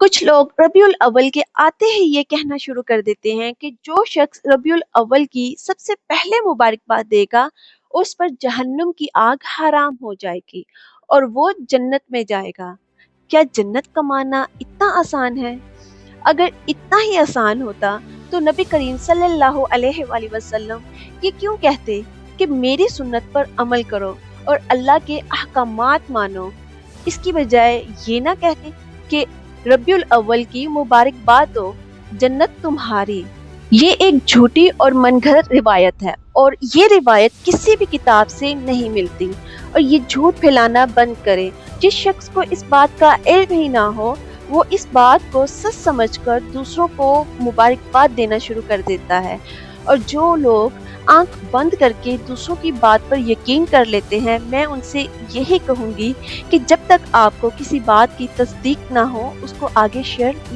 कुछ लोग रबीउल अव्वल के आते ही ये कहना शुरू कर देते हैं कि जो शख्स रबीउल अव्वल की सबसे पहले मुबारकबाद देगा उस पर जहन्नुम की आग हराम हो जाएगी और वो जन्नत में जाएगा। क्या जन्नत कमाना इतना आसान है? अगर इतना ही आसान होता तो नबी करीम सल्लल्लाहु अलैहि वसल्लम ये क्यों कहते कि मेरी सुन्नत पर अमल करो और अल्लाह के अहकामात मानो। इसकी बजाय ये ना कहते कि रबीउल अव्वल की मुबारकबाद दो, जन्नत तुम्हारी। ये एक झूठी और मनगढ़ंत रिवायत है और ये रिवायत किसी भी किताब से नहीं मिलती। और ये झूठ फैलाना बंद करें। जिस शख्स को इस बात का इल्म ही ना हो वो इस बात को सच समझकर दूसरों को मुबारकबाद देना शुरू कर देता है। और जो लोग आंख बंद करके दूसरों की बात पर यकीन कर लेते हैं, मैं उनसे यही कहूँगी कि जब तक आपको किसी बात की तस्दीक ना हो उसको आगे शेयर ना